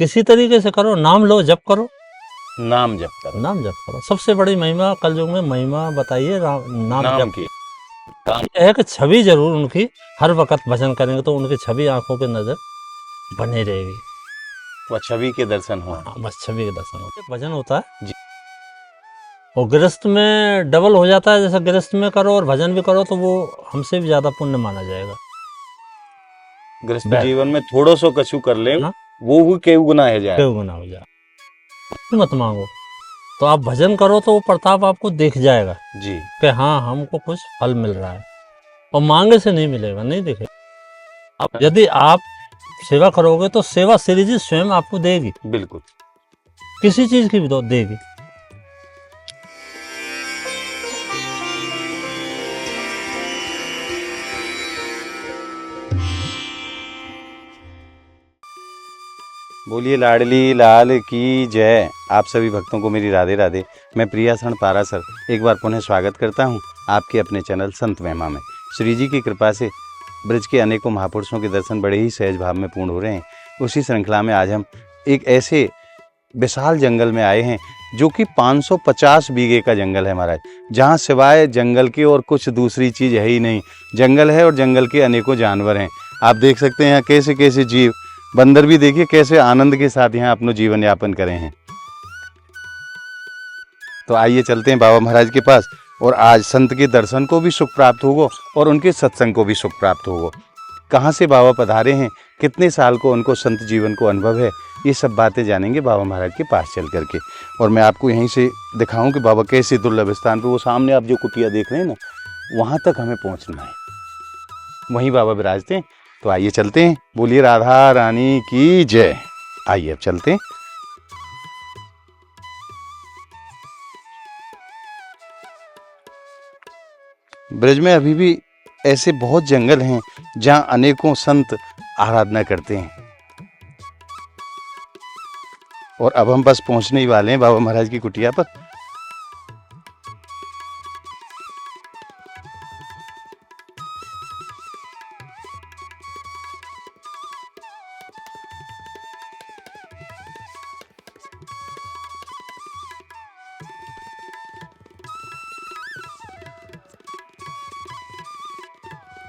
किसी तरीके से करो, नाम लो, जप करो, नाम जप करो। नाम जप करो। सबसे बड़ी महिमा कलयुग में महिमा बताइए नाम नाम जप की। ये है कि छवि जरूर उनकी, हर वक्त भजन करेंगे तो उनकी छवि आंखों पे नजर बनी रहेगी। वह छवि के दर्शन हो। हाँ, बस छवि के दर्शन होते, भजन होता है जी। और गृहस्थ में डबल हो जाता है। जैसे गृहस्थ में करो और भजन भी करो तो वो हमसे भी ज्यादा पुण्य माना जाएगा। गृहस्थ जीवन में थोड़ो सो कछु कर ले, वो भी केहू गुना है जाए, केहू गुना हो जाए। मत मांगो, तो आप भजन करो तो वो प्रताप आपको दिख जाएगा जी कि हाँ हमको कुछ फल मिल रहा है। और मांगे से नहीं मिलेगा, नहीं दिखेगा। अब यदि आप सेवा करोगे तो सेवा श्री जी स्वयं आपको देगी, बिल्कुल, किसी चीज की भी तो देगी। बोलिए लाडली लाल की जय। आप सभी भक्तों को मेरी राधे राधे। मैं प्रियासरण पारासर एक बार पुनः स्वागत करता हूं आपके अपने चैनल संत महिमा में। श्री जी की कृपा से ब्रज के अनेकों महापुरुषों के दर्शन बड़े ही सहज भाव में पूर्ण हो रहे हैं। उसी श्रृंखला में आज हम एक ऐसे विशाल जंगल में आए हैं जो कि 550 बीघे का जंगल है महाराज, जहाँ सिवाय जंगल के और कुछ दूसरी चीज़ है ही नहीं। जंगल है और जंगल के अनेकों जानवर हैं। आप देख सकते हैं यहाँ कैसे कैसे जीव, बंदर भी देखिए कैसे आनंद के साथ यहाँ अपना जीवन यापन करे हैं। तो आइए चलते हैं बाबा महाराज के पास और आज संत के दर्शन को भी सुख प्राप्त होगा और उनके सत्संग को भी सुख प्राप्त होगा। कहाँ से बाबा पधारे हैं, कितने साल को उनको संत जीवन को अनुभव है, ये सब बातें जानेंगे बाबा महाराज के पास चल करके। और मैं आपको यहीं से दिखाऊं कि बाबा कैसे दुर्लभ स्थान पे, वो सामने आप जो कुटिया देख रहे हैं ना, वहाँ तक हमें पहुँचना है, वहीं बाबा विराजते हैं। तो आइए चलते हैं। बोलिए राधा रानी की जय। आइए अब चलते हैं। ब्रज में अभी भी ऐसे बहुत जंगल हैं जहाँ अनेकों संत आराधना करते हैं। और अब हम बस पहुंचने ही वाले हैं बाबा महाराज की कुटिया पर।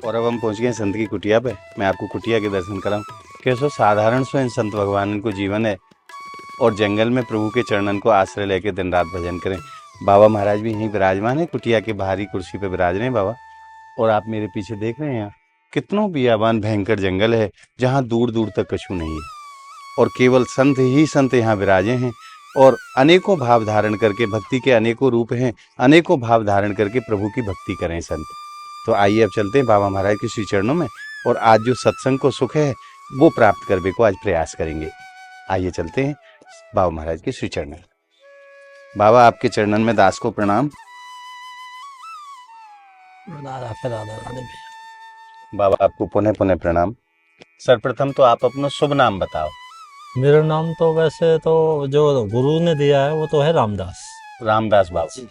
और अब हम पहुंच गए संत की कुटिया पे। मैं आपको कुटिया के दर्शन कराऊं। कैसो साधारण सो इन संत भगवान को जीवन है और जंगल में प्रभु के चरणन को आश्रय लेके दिन रात भजन करें। बाबा महाराज भी यहीं विराजमान है, कुटिया के बाहरी कुर्सी पे विराज रहे हैं बाबा। और आप मेरे पीछे देख रहे हैं यहाँ कितनों बियाबान भयंकर जंगल है जहाँ दूर दूर तक कछु नहीं है और केवल संत ही संत यहाँ विराजे हैं। और अनेकों भाव धारण करके, भक्ति के अनेकों रूप हैं, अनेकों भाव धारण करके प्रभु की भक्ति करें संत। तो आइए अब चलते हैं बाबा महाराज के श्री चरणों में और आज जो सत्संग को सुख है वो प्राप्त करने को आज प्रयास करेंगे। आइए चलते हैं बाबा महाराज के श्री चरणों। बाबा आपके चरणन में दास को प्रणाम। बाबा आपको पुनः पुनः प्रणाम। सर्वप्रथम तो आप अपना शुभ नाम बताओ। मेरा नाम तो वैसे तो जो गुरु ने दिया है वो तो है रामदास। रामदास बाबा।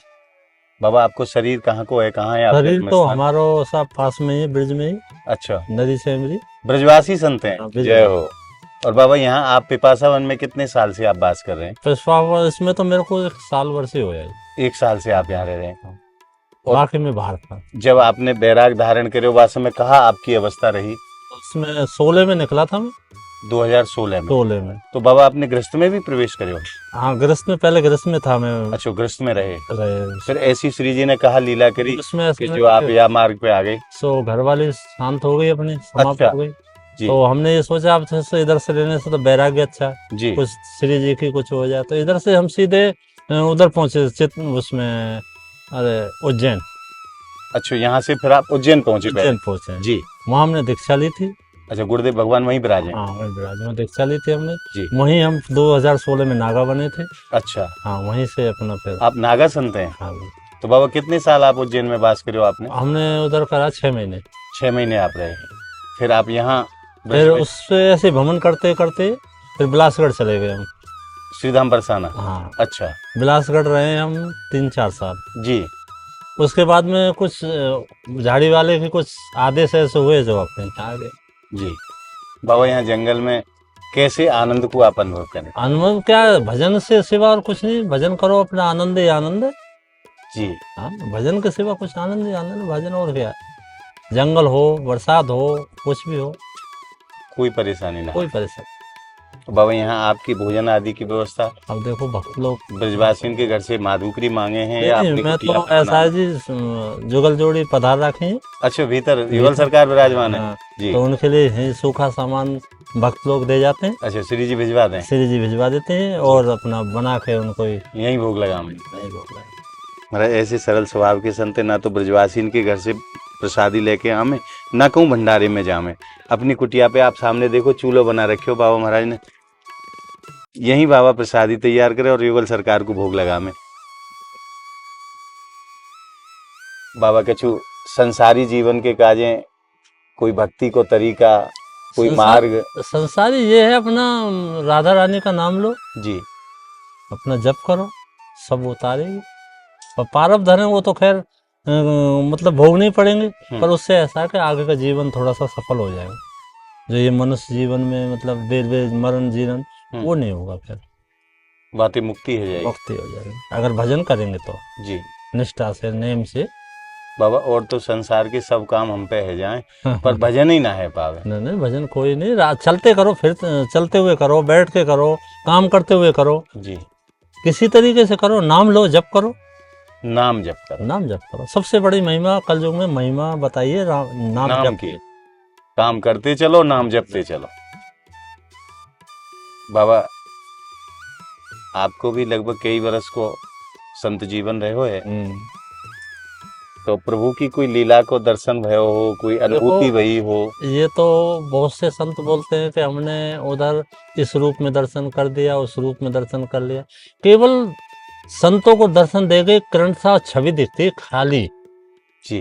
बाबा आपको शरीर कहाँ को है, कहाँ है? शरीर तो हमारो सब पास में ही, ब्रिज में ही। अच्छा, नदी से मेरी। ब्रजवासी संत हैं, जय हो। और बाबा यहाँ आप पिपासा वन में कितने साल से आप वास कर रहे हैं? पिपासा इसमें तो मेरे को 1 साल वर्ष ही हो जाए। 1 साल से आप यहाँ रह रहे हैं। बाकी में बाहर था। जब आपने बैराग धारण करे उस समय कहाँ आपकी अवस्था रही? उसमें 16 में निकला था मैं। 2016 में। 16 में। तो बाबा आपने गृहस्थ में भी प्रवेश करे हो? हाँ, गृहस्थ में, पहले गृहस्थ में था मैं। अच्छा, गृहस्थ में रहे। फिर ऐसी श्री जी ने कहा लीला करी कि जो आप या मार्ग पे आ गए। सो घर वाली शांत हो गई, अपनी समाप्त हो गई। तो हमने ये सोचा अब से इधर से लेने से तो बैराग्य अच्छा जी, कुछ श्री जी की कुछ हो जाए। तो इधर से हम सीधे उधर पहुंचे उसमें, अरे उज्जैन। अच्छा, यहाँ से फिर आप उज्जैन पहुंचे? उज्जैन पहुंचे जी। वहाँ हमने दीक्षा ली थी। अच्छा, गुरुदेव भगवान वहीं विराजे? हाँ, वहीं विराजे, वहाँ दीक्षा ली थी हमने जी। वहीं हम 2016 में नागा बने थे। अच्छा, हाँ, वहीं से अपना फिर। आप नागा संत हैं? हाँ। तो बाबा कितने साल आप उज्जैन में वास करे हो आपने? हमने उधर करा 6 महीने। 6 महीने आप रहे। फिर आप यहाँ फिर उससे ऐसे भ्रमण करते करते फिर बिलासगढ़ चले गए हम। श्रीधाम बरसाना? हाँ। अच्छा, बिलासगढ़ रहे हम 3-4 साल जी। उसके बाद में कुछ झाड़ी वाले के कुछ आदेश ऐसे हुए जो अपने आ गए। जी। बाबा यहाँ जंगल में कैसे आनंद को आप अनुभव करें? अनुभव क्या है, भजन से सिवा और कुछ नहीं। भजन करो, अपना आनंद ही आनंद है जी। हाँ, भजन के सिवा कुछ आनंद ही आनंद है। भजन और क्या है, जंगल हो, बरसात हो, कुछ भी हो, कोई परेशानी ना, कोई परेशानी। तो बाबा यहाँ आपकी भोजन आदि की व्यवस्था? अब देखो भक्त लोग ब्रजवासियों के घर से माधुकरी मांगे हैं या नहीं, अपनी मैं कुटिया तो पे ऐसा बना? है जी, जुगल जोड़ी पधार रखे हैं। अच्छा, भीतर युगल सरकार विराजमान है हाँ, जी। तो उनके लिए ही सूखा सामान भक्त लोग दे जाते हैं। अच्छा, श्री जी भिजवा दें? श्री जी भिजवा देते हैं और अपना बना के उनको यहीं भोग लगा में? नहीं भोग लगाए। महाराज ऐसे सरल स्वभाव के संत ना तो ब्रजवासी इनके घर से प्रसादी लेके आमे, ना कहूँ भंडारे में जामे। अपनी कुटिया पे आप सामने देखो चूल्हा बना रखे हो बाबा महाराज ने, यही बाबा प्रसादी तैयार करे और युगल सरकार को भोग लगा में। बाबा कछु संसारी जीवन के काजें, कोई भक्ति को तरीका, कोई मार्ग? संसारी ये है अपना राधा रानी का नाम लो जी, अपना जप करो, सब उतारेगी। और पारब धन है वो तो खैर मतलब भोगने पड़ेंगे, पर उससे ऐसा है कि आगे का जीवन थोड़ा सा सफल हो जाएगा। जो ये मनुष्य जीवन में मतलब बेर मरण जीवन वो नहीं होगा, फिर बातें मुक्ति हो जाएगी, मुक्ति हो जाएगी अगर भजन करेंगे तो जी, निष्ठा से, नेम से। बाबा और तो संसार के सब काम हम पे है जाएं, पर भजन ही ना है पावे। नहीं, भजन कोई नहीं, चलते करो, फिर चलते हुए करो, बैठ के करो, काम करते हुए करो जी, किसी तरीके से करो, नाम लो, जप करो, नाम जप करो, नाम जप करो। सबसे बड़ी महिमा कलयुग में महिमा बताइए नाम जप की। काम करते चलो, नाम जपते चलो। बाबा आपको भी लगभग कई वर्ष को संत जीवन रहे हो है, तो प्रभु की कोई लीला को दर्शन भयो हो, कोई अनुभूति भई हो? ये तो बहुत से संत बोलते हैं कि हमने उधर इस रूप में दर्शन कर दिया, उस रूप में दर्शन कर लिया। केवल संतों को दर्शन देके किरण सा छवि दिखती है खाली जी,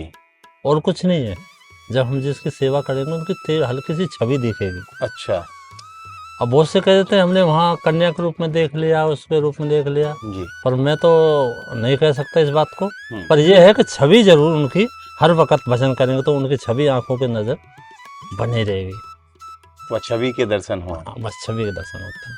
और कुछ नहीं है। जब हम जिसकी सेवा करेंगे उनकी हल्की सी छवि दिखेगी। अच्छा। अब बहुत से कह देते हैं हमने वहाँ कन्या के रूप में देख लिया, उसके रूप में देख लिया जी, पर मैं तो नहीं कह सकता इस बात को। पर यह है कि छवि जरूर उनकी, हर वक्त भजन करेंगे तो उनकी छवि आंखों के नजर बनी रहेगी। वह छवि के दर्शन हो, बस छवि के दर्शन होते हैं।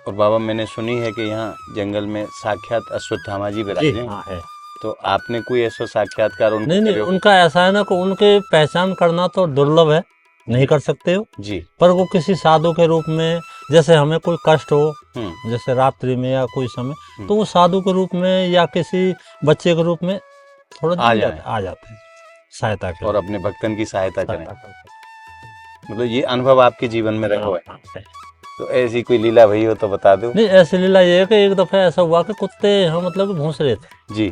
और बाबा मैंने सुनी है कि यहाँ जंगल में साक्षात अश्वत्थामा जी विराजे हैं, तो आपने कोई ऐसा साक्षात्कार उनको? नहीं, उनका ऐसा है ना कि उनके पहचान करना तो दुर्लभ है, नहीं कर सकते हो जी, पर वो किसी साधु के रूप में, जैसे हमें कोई कष्ट हो जैसे रात्रि में या कोई समय, तो वो साधु के रूप में या किसी बच्चे के रूप में थोड़ा आ जाते हैं सहायता के, और अपने भक्तन की सहायता करें। मतलब ये अनुभव आपके जीवन में रहा है? तो ऐसी कोई लीला भई हो तो बता दो। नहीं, ऐसी लीला ये है कि एक दफा ऐसा हुआ कि कुत्ते हम मतलब भूंस रहे थे जी,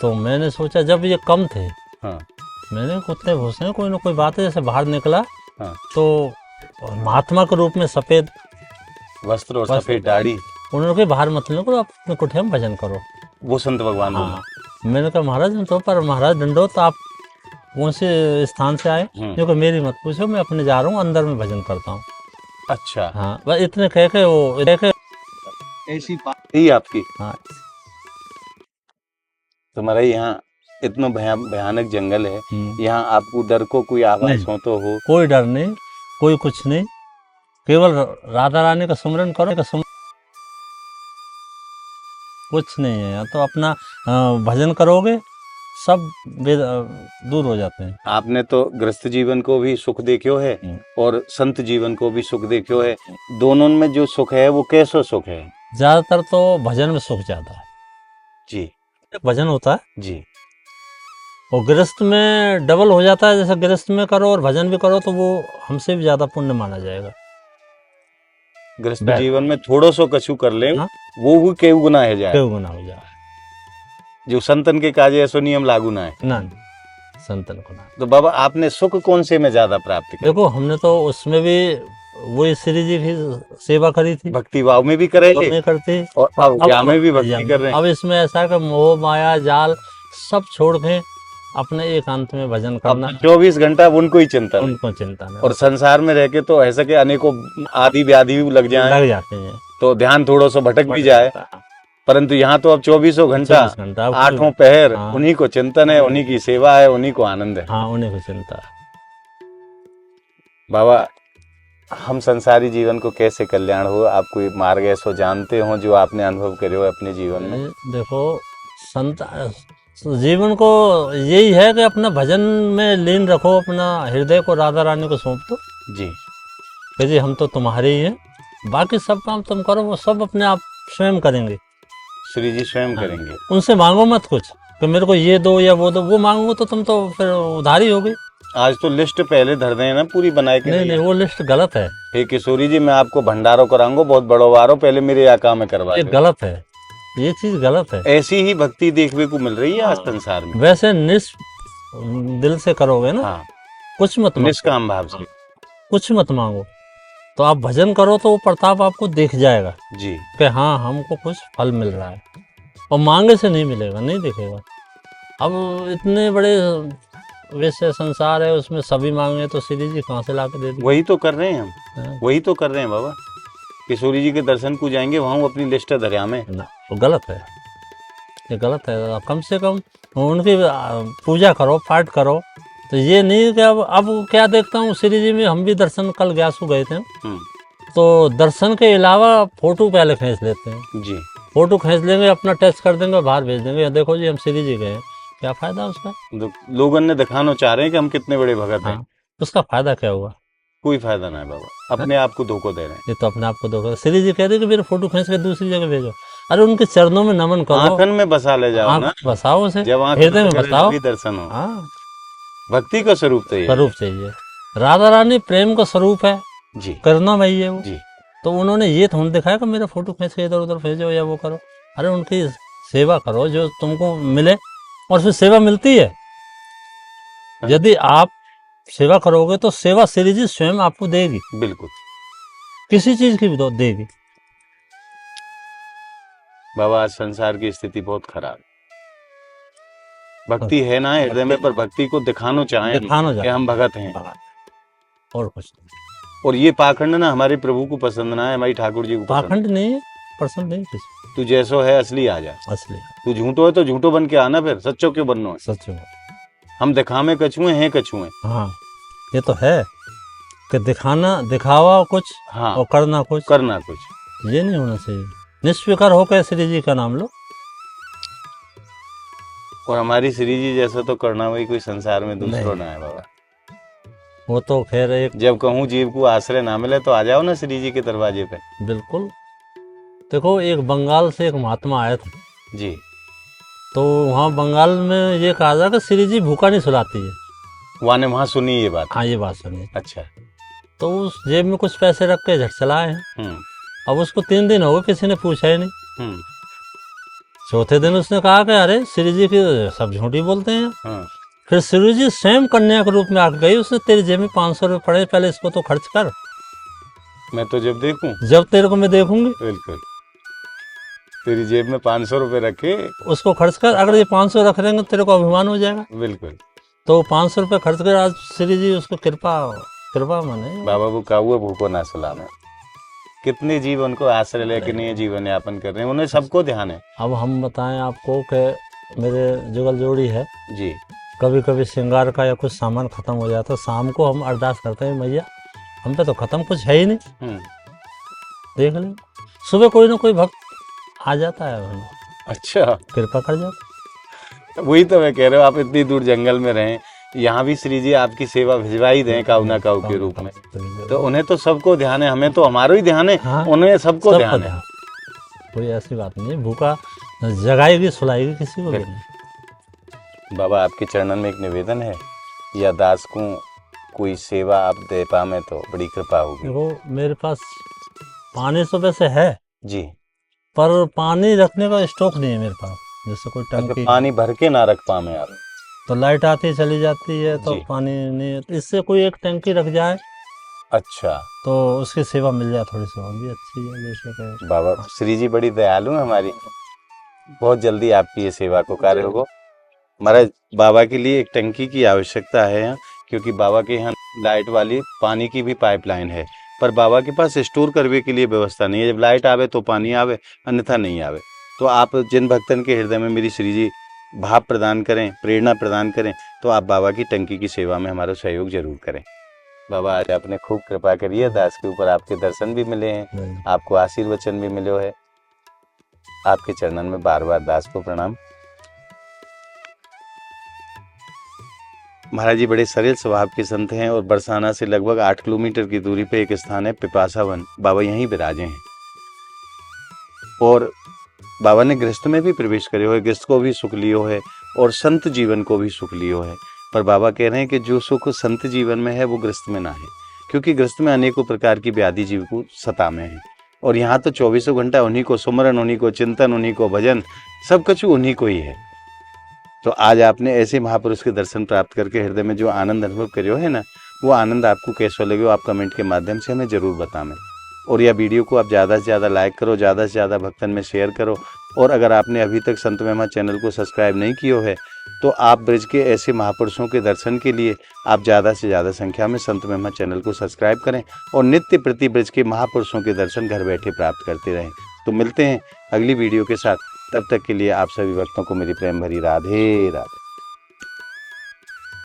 तो मैंने सोचा जब ये कम थे, हाँ, मैंने कुत्ते भूस रहे, कोई ना कोई बात है, जैसे बाहर निकला, हाँ, तो महात्मा के रूप में सफेद वस्त्र और सफेद दाढ़ी, उन्होंने बाहर मत निकलो, आप अपने कुटिया में भजन करो। वो संत भगवान। हाँ, मैंने कहा महाराज तो पर महाराज दंडो, तो आप कौन से स्थान से आए? क्योंकि मेरी मत पूछो, मैं अपने जा रहा हूँ, अंदर में भजन करता हूँ। अच्छा, हाँ, बस इतने कह के वो ऐसी बात ही आपकी। हाँ, तुम्हारा यहाँ इतना भयानक जंगल है, यहाँ आपको डर को कोई आवाज हो तो हो? कोई डर नहीं, कोई कुछ नहीं, केवल राधा रानी का सुमरन करो, कुछ नहीं है यहाँ। तो अपना भजन करोगे सब दूर हो जाते हैं। आपने तो गृहस्थ जीवन को भी सुख देखियो है और संत जीवन को भी सुख देखियो है, दोनों में जो सुख है वो कैसा सुख है? ज्यादातर तो भजन में सुख ज्यादा है जी, भजन होता है जी, और गृहस्थ में डबल हो जाता है। जैसे गृहस्थ में करो और भजन भी करो तो वो हमसे भी ज्यादा पुण्य माना जाएगा। गृहस्थ जीवन में थोड़ो सो कछु कर ले, वो भी केहू गुना है जाए, केहू गुना हो जाए। जो संतन के काजे ऐसो नियम लागू ना है ना, संतन को ना। तो बाबा आपने सुख कौन से में ज्यादा प्राप्त किया? देखो हमने तो उसमें भी वही श्री जी की सेवा करी थी, भक्ति भाव में भी करे करते, और अब में भी भक्ति कर रहे हैं। अब इसमें ऐसा कि मोह माया जाल सब छोड़ के अपने एकांत में भजन करना, 24 घंटा उनको ही चिंता, उनको चिंता नहीं। और संसार में रह के तो ऐसा कि अनेकों आदि व्याधि भी लग जाते हैं, तो ध्यान थोड़ा सा भटक भी जाए, परंतु यहाँ तो अब 24 घंटा 8 पहर उन्हीं को चिंतन है, उन्हीं की सेवा है, उन्हीं को आनंद है। हाँ, उन्हीं को चिंता है। बाबा हम संसारी जीवन को कैसे कल्याण हो, आप कोई मार्ग ऐसो जानते हो जो आपने अनुभव करे हो अपने जीवन में? देखो, संत जीवन को यही है कि अपना भजन में लीन रखो, अपना हृदय को राधा रानी को सौंप दो जी कि जी हम तो तुम्हारे ही हैं, बाकी सब काम तुम करो, वो सब अपने आप स्वयं करेंगे। श्री जी स्वयं करेंगे। उनसे मांगो मत कुछ कि मेरे को ये दो या वो दो, वो मांगो तो तुम तो फिर उधारी हो गई। आज तो लिस्ट पहले धर दें ना पूरी बनाए के। नहीं, वो लिस्ट गलत है। हे किशोरी जी, मैं आपको भंडारो कराऊंगा, बहुत बड़ो वारो, पहले मेरे यहाँ काम करवा ये दो। गलत है, ये चीज गलत है। ऐसी ही भक्ति देखने को मिल रही है आज संसार में। वैसे दिल से करोगे ना, हाँ, कुछ मत मांगो, निष्काम भाव से कुछ मत मांगो, तो आप भजन करो तो वो प्रताप आपको दिख जाएगा जी कि हाँ हमको कुछ फल मिल रहा है। और मांगे से नहीं मिलेगा, नहीं दिखेगा। अब इतने बड़े वैसे संसार है, उसमें सभी मांगे तो श्री जी कहाँ से ला के दे देंगे? वही तो कर रहे हैं हम, हाँ। वही तो कर रहे हैं बाबा। किशोरी जी के दर्शन को जाएंगे, वहाँ वो अपनी लिस्ट धरिया में ना, वो गलत है, ये गलत है। कम से कम उनकी पूजा करो, पाठ करो। तो ये नहीं कि अब क्या देखता हूँ श्री जी में, हम भी दर्शन कल ग्यासु गए थे, तो दर्शन के अलावा फोटो पहले खींच लेते हैं जी। फोटो खींच लेंगे, अपना टेस्ट कर देंगे, बाहर भेज देंगे, देखो जी हम श्री जी गए। क्या फायदा उसका? लोगों ने दिखाना चाह रहे हैं कि हम कितने बड़े भगत हैं। उसका फायदा क्या हुआ? कोई फायदा नहीं बाबा, अपने आप को धोखा दे रहे हैं। ये तो अपने आप को धोखा। श्री जी कह रहे कि मेरे फोटो खींच के दूसरी जगह भेजो। अरे उनके चरणों में नमन करो, आंखन में बसा ले जाओ ना, बसाओ उसे, जब हृदय में बसाओ, दर्शन हो। हाँ, भक्ति का स्वरूप चाहिए, स्वरूप चाहिए। राधा रानी प्रेम का स्वरूप है जी, करुणामयी है वो जी। तो उन्होंने ये थोड़ा दिखाया कि मेरा फोटो खींच के इधर उधर भेजो या वो करो। अरे उनकी सेवा करो जो तुमको मिले, और फिर सेवा मिलती है। यदि आप सेवा करोगे तो सेवा श्री जी स्वयं आपको देगी, बिल्कुल, किसी चीज की भी तो देगी। बाबा आज संसार की स्थिति बहुत खराब, भक्ति है ना हृदय में, पर भक्ति को दिखाना चाहें कि हम भगत हैं, और कुछ नहीं। और ये पाखंड ना हमारे प्रभु को पसंद ना है, हमारी ठाकुर जी को पाखंड नहीं, पसंद नहीं किसी। तू जैसो है असली आ जा, असली। तू झूठो है तो झूठो बन के आना, फिर सच्चो क्यों बनना है? सच्चो। हम दिखावे कछुए हैं, कछुए। हाँ, ये तो है कि दिखावा कुछ, हाँ, और करना कुछ, ये नहीं होना चाहिए। निष्फिकर होकर श्री जी का नाम लो। और हमारी श्री जी जैसा तो करना वही कोई संसार में दूसरा ना है बाबा। वो तो खैर एक, जब कहूँ जीव को आश्रय ना मिले तो आ जाओ ना श्री जी के दरवाजे पे। बिल्कुल। देखो, एक बंगाल से एक महात्मा आया था जी, तो वहाँ बंगाल में ये कहा था कि श्री जी भूखा नहीं सुलाती है। वहाँ सुनी ये बात? हाँ, ये बात सुनी। अच्छा। तो उस जेब में कुछ पैसे रख के झट चलाए हैं। अब उसको 3 दिन हो गए, किसी ने पूछा ही नहीं। चौथे दिन उसने कहा कि अरे श्री जी की सब झूठी बोलते हैं। फिर श्री जी स्वयं कन्या के रूप में आके गई, उसने तेरी जेब में 500 रुपये पड़े, पहले इसको तो खर्च कर, मैं तो जब देखूं, जब तेरे को मैं देखूंगी। बिल्कुल, तेरी जेब में 500 रुपए रखे, उसको खर्च कर। अगर ये 500 रख देंगे तेरे को अभिमान हो जाएगा। बिल्कुल। तो 500 रुपये खर्च कर, आज श्री जी उसको कृपा माने। बाबा वो काहुआ भूखो ना सुलाना। कितने जीव उनको आश्रय लेके नहीं जीवन यापन कर रहे हैं, उन्हें सबको ध्यान है। अब हम बताएं आपको कि मेरे जुगल जोड़ी है जी, कभी कभी श्रृंगार का या कुछ सामान खत्म हो जाता है, शाम को हम अरदास करते हैं, मैया हम पे तो खत्म कुछ है ही नहीं, देख ले। सुबह कोई ना कोई भक्त आ जाता है, अच्छा, कृपा कर जाता। वही तो मैं कह रहा हूँ, आप इतनी दूर जंगल में रहें, यहाँ भी श्री जी आपकी सेवा भिजवाई दें काऊ ना काऊ के रूप में, तो उन्हें तो सबको ध्यान है, हमें तो हमारा ही ध्यान है। हाँ, उन्हें सबको ध्यान है। कोई ऐसी बात नहीं, भूखा जगाएगी सुलाएगी किसी को भी नहीं। बाबा आपके चरणन में एक निवेदन है, या दास को कोई सेवा आप दे पाए तो बड़ी कृपा होगी। देखो, मेरे पास पानी तो वैसे है जी, पर पानी रखने का स्टॉक नहीं है मेरे पास। जैसे कोई टंकी, पानी भर के ना रख पाए आप, तो लाइट आती चली जाती है तो पानी नहीं, इससे कोई एक टंकी रख जाए, अच्छा, तो उसकी सेवा मिल जाए थोड़ी सी, और भी अच्छी है। जैसे बाबा श्री जी बड़ी दयालु है हमारी, बहुत जल्दी आपकी ये सेवा को कार्य होगा। महाराज बाबा के लिए एक टंकी की आवश्यकता है यहाँ, क्योंकि बाबा के यहाँ लाइट वाली पानी की भी पाइपलाइन है, पर बाबा के पास स्टोर करने के लिए व्यवस्था नहीं है। जब लाइट आवे तो पानी आवे, अन्यथा नहीं आवे। तो आप जिन भक्तन के हृदय में मेरी श्री जी भाव प्रदान करें, प्रेरणा प्रदान करें, तो आप बाबा की टंकी की सेवा में हमारा सहयोग जरूर करें। बाबा आज आपने खूब कृपा करी है, दास के ऊपर आपके दर्शन भी मिले हैं, आपको आशीर्वचन भी मिले है। आपके चरणन में बार बार दास को प्रणाम। महाराज जी बड़े सरल स्वभाव के संत हैं और बरसाना से लगभग 8 किलोमीटर की दूरी पे एक स्थान है पिपासा वन, बाबा यहीं विराजे हैं। और बाबा ने गृहस्थ में भी प्रवेश करे हुए, गृहस्थ को भी सुख लियो है और संत जीवन को भी सुख लियो है। पर बाबा कह रहे हैं कि जो सुख संत जीवन में है वो गृहस्थ में ना है, क्योंकि गृहस्थ में अनेकों प्रकार की व्याधि जीव को सता में है। और यहाँ तो 24 घंटा उन्हीं को सुमरन, उन्हीं को चिंतन, उन्हीं को भजन, सब कुछ उन्हीं को ही है। तो आज आपने ऐसे महापुरुष के दर्शन प्राप्त करके हृदय में जो आनंद अनुभव करियो है ना, वो आनंद आपको कैसा लगे आप कमेंट के माध्यम से हमें जरूर बताएं। और यह वीडियो को आप ज़्यादा से ज़्यादा लाइक करो, ज़्यादा से ज़्यादा भक्तन में शेयर करो। और अगर आपने अभी तक संत महिमा चैनल को सब्सक्राइब नहीं किया है तो आप ब्रज के ऐसे महापुरुषों के दर्शन के लिए आप ज़्यादा से ज़्यादा संख्या में संत महिमा चैनल को सब्सक्राइब करें और नित्य प्रति ब्रज के महापुरुषों के दर्शन घर बैठे प्राप्त करते रहें। तो मिलते हैं अगली वीडियो के साथ, तब तक के लिए आप सभी भक्तों को मेरी प्रेम भरी राधे राधे।